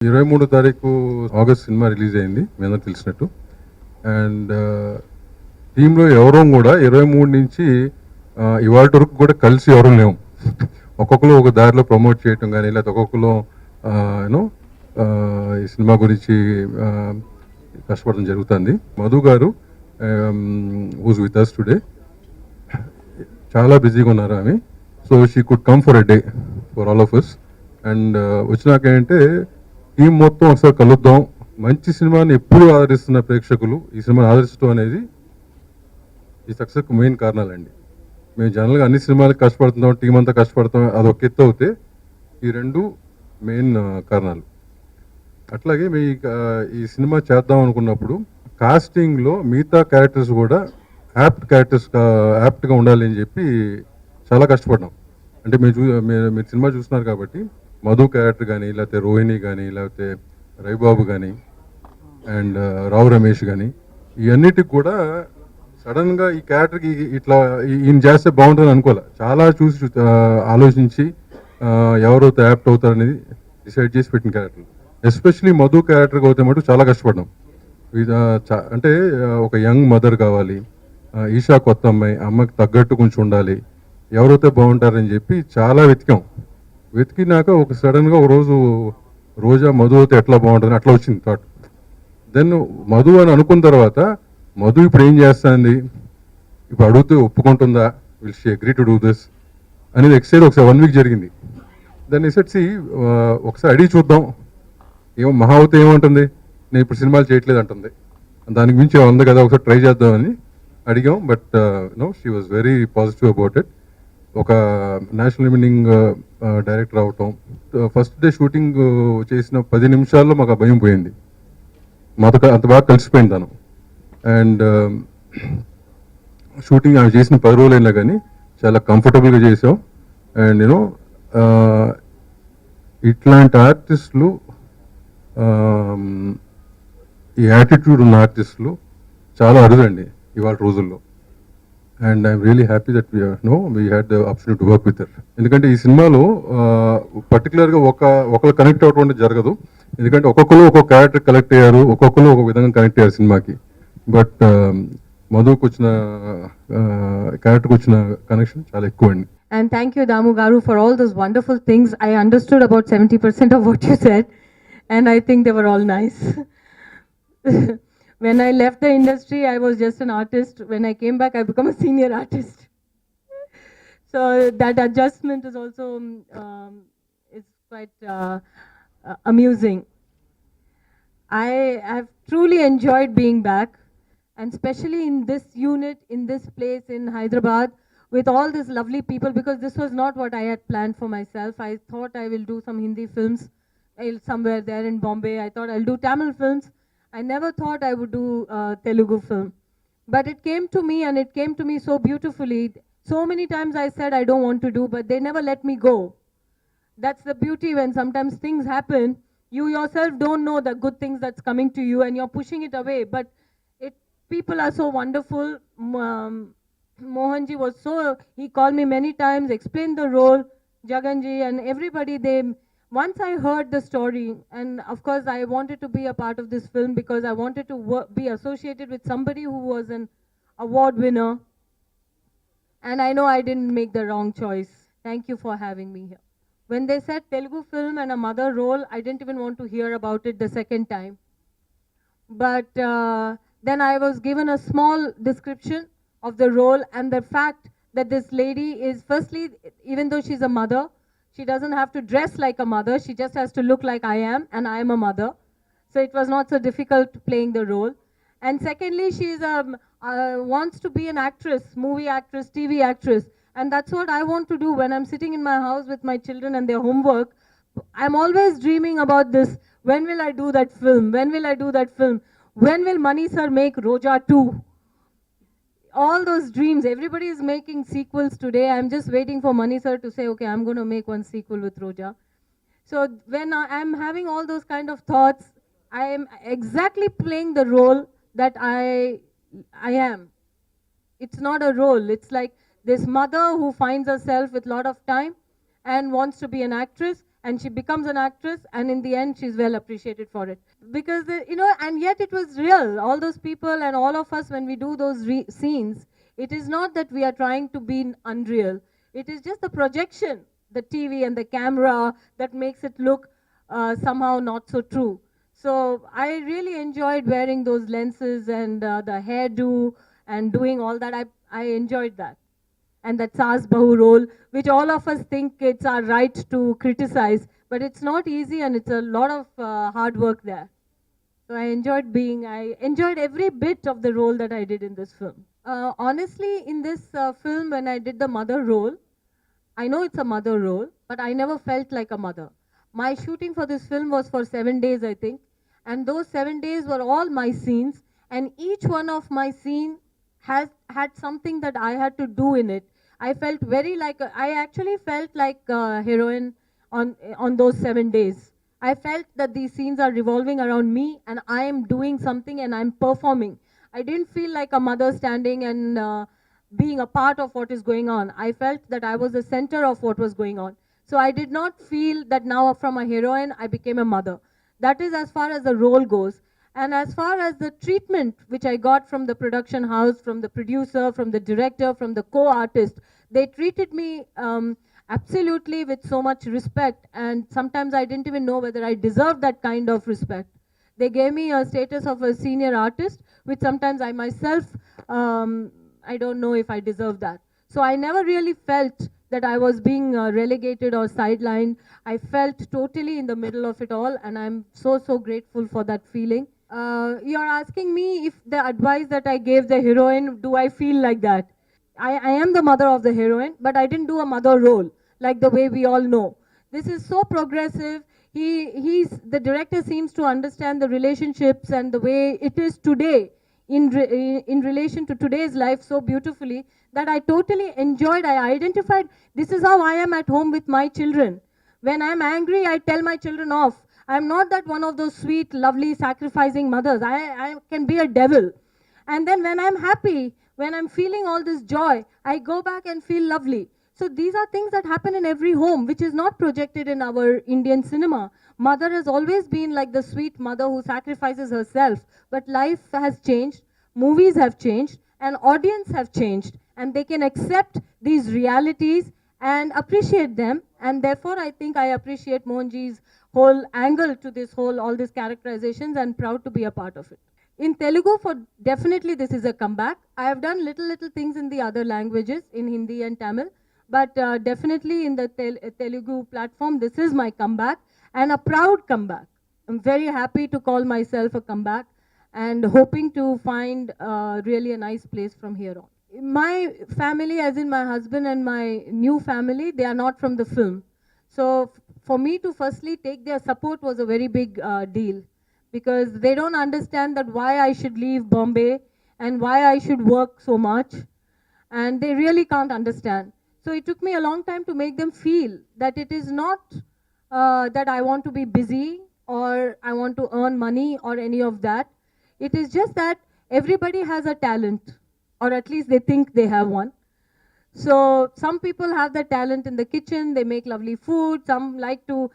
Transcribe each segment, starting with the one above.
23 తారీఖు August cinema release అయింది, మీ అందరూ తెలిసినట్టు. అండ్ టీంలో ఎవరూ కూడా 23 నుంచి ఇవాళ వరకు కూడా కలిసి ఎవరూ లేవు. ఒక్కొక్కరు ఒక దారిలో ప్రమోట్ చేయటం కానీ, లేకపోతే ఒక్కొక్కరు యూనో ఈ సినిమా గురించి కష్టపడడం జరుగుతుంది. మధు గారు హూజ్ విత్ అస్ టుడే, చాలా బిజీగా ఉన్నారు ఆమె. So she could come for a day for all of us. And వచ్చినాక ఏంటంటే టీం మొత్తం ఒకసారి కలుద్దాం. మంచి సినిమాని ఎప్పుడు ఆదరిస్తున్న ప్రేక్షకులు ఈ సినిమాని ఆదరించడం అనేది ఈ సక్సెస్కి మెయిన్ కారణాలండి. మేము జనరల్గా అన్ని సినిమాలకు కష్టపడుతున్నాం, టీం అంతా కష్టపడతాం, అది ఒక ఎత్తు అవుతే ఈ రెండు మెయిన్ కారణాలు. అట్లాగే మీ ఈ సినిమా చేద్దాం అనుకున్నప్పుడు కాస్టింగ్లో మిగతా క్యారెక్టర్స్ కూడా యాప్ట్గా ఉండాలి అని చెప్పి చాలా కష్టపడ్డాం. అంటే మీరు సినిమా చూస్తున్నారు కాబట్టి మధు క్యారెక్టర్ కానీ, లేకపోతే రోహిణి కానీ, లేకపోతే రవిబాబు కానీ, అండ్ రావు రమేష్ కానీ, ఇవన్నిటికి కూడా సడన్గా ఈ క్యారెక్టర్కి ఇట్లా ఈయన చేస్తే బాగుంటుంది అనుకోలే. చాలా చూసి ఆలోచించి ఎవరైతే యాప్ట్ అవుతారనేది డిసైడ్ చేసి పెట్టిన క్యారెక్టర్. ఎస్పెషలీ మధు క్యారెక్టర్కి అయితే మటు చాలా కష్టపడ్డాం. అంటే ఒక యంగ్ మదర్ కావాలి, ఈషా కొత్త అమ్మాయి, అమ్మకి తగ్గట్టు కొంచెం ఉండాలి, ఎవరైతే బాగుంటారని చెప్పి చాలా వెతికినాక ఒక సడన్గా ఒక రోజు రోజా మధు అయితే ఎట్లా బాగుంటుంది అట్లా వచ్చింది థాట్. దెన్ మధు అని అనుకున్న తర్వాత మధు ఇప్పుడు ఏం చేస్తుంది, ఇప్పుడు అడిగితే ఒప్పుకుంటుందా, will she agree to do this అనేది ఎక్సైడ్ ఒకసారి 1 వీక్ జరిగింది. దాన్ని ఎసెట్సి ఒకసారి అడిగి చూద్దాం, ఏమో మహావతి ఏమంటుంది, నేను ఇప్పుడు సినిమాలు చేయట్లేదు అంటుంది, దానికి మించి ఉంది కదా ఒకసారి ట్రై చేద్దామని అడిగాం. But no, she was very positive about it. ఒక నేషనల్ ఈవినింగ్ డైరెక్టర్ అవటం, ఫస్ట్ డే షూటింగ్ చేసిన 10 నిమిషాల్లో మాకు ఆ భయం పోయింది. మాతో అంత బాగా కలిసిపోయింది తను. అండ్ షూటింగ్ ఆమె చేసిన 10 రోజులైనా కానీ చాలా కంఫర్టబుల్గా చేసాం. అండ్ యూనో ఇట్లాంటి ఆర్టిస్టులు, ఈ యాటిట్యూడ్ ఉన్న ఆర్టిస్టులు చాలా అరుదండి ఇవాళ రోజుల్లో. And I'm really happy that we had the opportunity to work with her. ఎందుకంటే ఈ సినిమాలో పర్టికులర్గా ఒకళ్ళు కనెక్ట్ అవ్వడం జరగదు. ఎందుకంటే ఒక్కొక్కరు ఒక్కొక్క క్యారెక్టర్ కనెక్ట్ అయ్యారు, ఒక్కొక్కరు ఒక విధంగా కనెక్ట్ అయ్యారు సినిమాకి. బట్ మధుకు వచ్చిన క్యారెక్టర్కి వచ్చిన కనెక్షన్ చాలా ఎక్కువ అండి. And thank you, Damu Garu, for all those wonderful things. I understood about 70% of what you said, and I think they were all nice. When I left the industry, I was just an artist. When I came back, I became a senior artist. So that adjustment is also is quite amusing. I have truly enjoyed being back, and especially in this unit, in this place in Hyderabad, with all these lovely people, because this was not what I had planned for myself. I thought I will do some Hindi films somewhere there in Bombay. I thought I'll do Tamil films. I never thought I would do Telugu film. But it came to me, and it came to me so beautifully. So many times I said I don't want to do, but they never let me go. That's the beauty when sometimes things happen. You yourself don't know the good things that's coming to you, and you're pushing it away. But people are so wonderful. Mohanji was so, he called me many times, explained the role, Jaganji and everybody. Once I heard the story, and of course I wanted to be a part of this film because I wanted to be associated with somebody who was an award winner. And I know I didn't make the wrong choice. Thank you for having me here. When they said Telugu film and a mother role, I didn't even want to hear about it the second time. But then I was given a small description of the role and the fact that this lady is, firstly, even though she's a mother, she doesn't have to dress like a mother, she just has to look like I am, and I am a mother. So it was not so difficult playing the role. And secondly, she's wants to be an actress, movie actress, TV actress. And that's what I want to do when I'm sitting in my house with my children and their homework. I'm always dreaming about this. When will I do that film? When will I do that film? When will Mani sir make Roja 2? All those dreams. Everybody is making sequels today. I'm just waiting for Mani sir to say, okay, I'm going to make one sequel with Roja. So when I'm having all those kind of thoughts, I am exactly playing the role that I am. It's not a role. It's like this mother who finds herself with a lot of time and wants to be an actress, and she becomes an actress, and in the end she's well appreciated for it, because you know, and yet it was real. All those people and all of us, when we do those scenes, it is not that we are trying to be unreal. It is just the projection, the TV and the camera, that makes it look somehow not so true. So I really enjoyed wearing those lenses and the hairdo and doing all that. I enjoyed that. And that Saas Bahu role, which all of us think it's our right to criticize, but it's not easy, and it's a lot of hard work there. So I enjoyed every bit of the role that I did in this film. Honestly, in this film, when I did the mother role, I know it's a mother role, but I never felt like a mother. My shooting for this film was for 7 days, I think, and those 7 days were all my scenes, and each one of my scene has had something that I had to do in it. I felt very like I actually felt like a heroine on those 7 days. I felt that these scenes are revolving around me, and I am doing something and I'm performing. I didn't feel like a mother standing and being a part of what is going on. I felt that I was the center of what was going on. So I did not feel that now from a heroine I became a mother. That is as far as the role goes. And as far as the treatment which I got from the production house, from the producer, from the director, from the co-artist, they treated me absolutely with so much respect, and sometimes I didn't even know whether I deserved that kind of respect. They gave me a status of a senior artist, which sometimes I myself, I don't know if I deserve that. So I never really felt that I was being relegated or sidelined. I felt totally in the middle of it all, and I'm so grateful for that feeling. You're asking me if the advice that I gave the heroine, do I feel like that? I am the mother of the heroine, but I didn't do a mother role like the way we all know. This is so progressive. The director seems to understand the relationships and the way it is today in relation to today's life so beautifully that I totally enjoyed. I identified, this is how I am at home with my children. When I'm angry, I tell my children off. I'm not that one of those sweet, lovely, sacrificing mothers. I can be a devil. And then when I'm happy, when I'm feeling all this joy, I go back and feel lovely. So these are things that happen in every home, which is not projected in our Indian cinema. Mother has always been like the sweet mother who sacrifices herself. But life has changed, movies have changed, and audience have changed. And they can accept these realities and appreciate them. And therefore, I think I appreciate Mohanji's whole angle to this whole, all these characterizations, and proud to be a part of it. In Telugu, for definitely this is a comeback. I have done little things in the other languages, in Hindi and Tamil, but definitely in the Telugu platform, this is my comeback, and a proud comeback. I'm very happy to call myself a comeback, and hoping to find really a nice place from here on. My family, as in my husband and my new family, they are not from the film. So for me to firstly take their support was a very big deal, because they don't understand that why I should leave Bombay and why I should work so much, and they really can't understand. So it took me a long time to make them feel that it is not that I want to be busy or I want to earn money or any of that. It is just that everybody has a talent, or at least they think they have one. So some people have the talent in the kitchen, they make lovely food, some like to,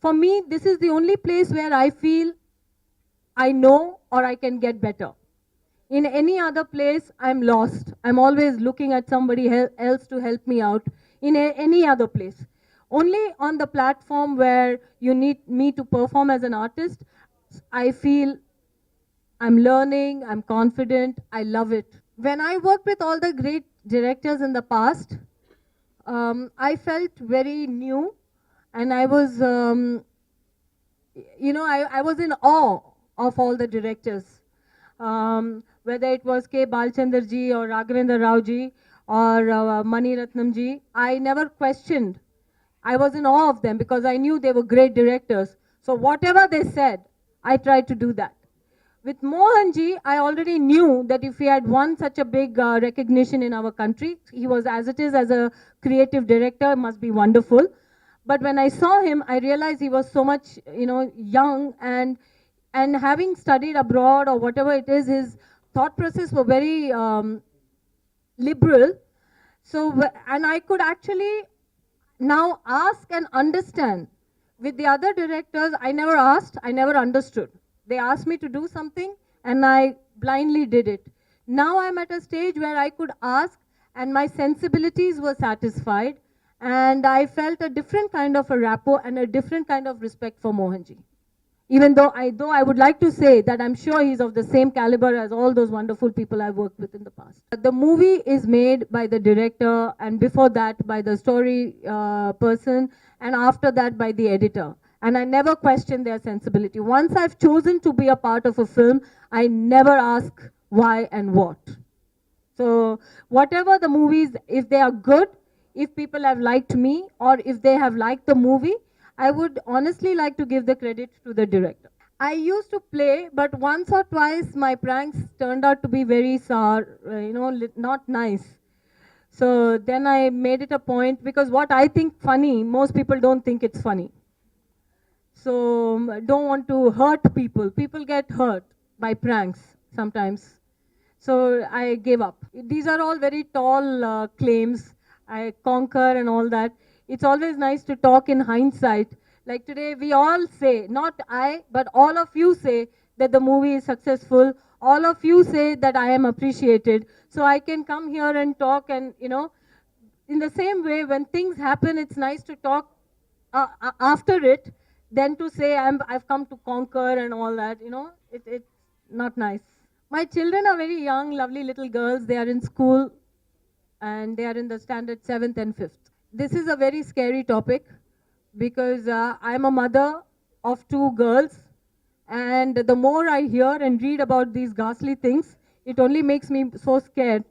for me, this is the only place where I feel I know or I can get better. In any other place, I'm lost. I'm always looking at somebody else to help me out in any other place. Only on the platform where you need me to perform as an artist, I feel I'm learning, I'm confident, I love it. When I worked with all the great directors in the past, I felt very new, and I was, I was in awe of all the directors. Whether it was K. Balchandar ji or Raghavendra Rao ji or Mani Ratnam ji, I never questioned. I was in awe of them because I knew they were great directors. So whatever they said, I tried to do that. With Mohanji, I already knew that if he had won such a big recognition in our country, he was, as it is, as a creative director, must be wonderful. But when I saw him, I realized he was so much, young, and having studied abroad or whatever it is, his thought process were very liberal. So, and I could actually now ask and understand With the other directors, I never asked, I never understood. They asked me to do something and I blindly did it. Now I'm at a stage where I could ask and my sensibilities were satisfied and I felt a different kind of a rapport and a different kind of respect for Mohanji. Even though I would like to say that I'm sure he's of the same caliber as all those wonderful people I've worked with in the past. The movie is made by the director, and before that by the story person, and after that by the editor. And I never question their sensibility. Once I've chosen to be a part of a film, I never ask why and what. So whatever the movies, if they are good, if people have liked me, or if they have liked the movie, I would honestly like to give the credit to the director. I used to play, but once or twice my pranks turned out to be very sour, not nice. So then I made it a point, because what I think funny, most people don't think it's funny. So don't want to hurt people. People get hurt by pranks sometimes. So I gave up. These are all very tall claims. I conquer and all that. It's always nice to talk in hindsight. Like today, we all say, not I, but all of you say that the movie is successful. All of you say that I am appreciated. So I can come here and talk, and in the same way, when things happen, it's nice to talk after it than to say I've come to conquer and all that. It's not nice. My children are very young, lovely little girls. They are in school and they are in the standard 7th and 5th. This is a very scary topic because I'm a mother of 2 girls, and the more I hear and read about these ghastly things, it only makes me so scared.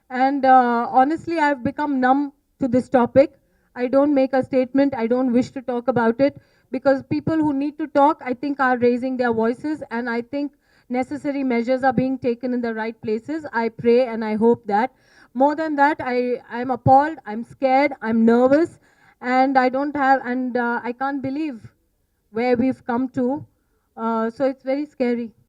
And honestly, I've become numb to this topic. I don't make a statement. I don't wish to talk about it, because people who need to talk, I think, are raising their voices, and I think necessary measures are being taken in the right places. I pray and I hope that. More than that, I'm appalled, I'm scared, I'm nervous, and I can't believe where we've come to. So it's very scary.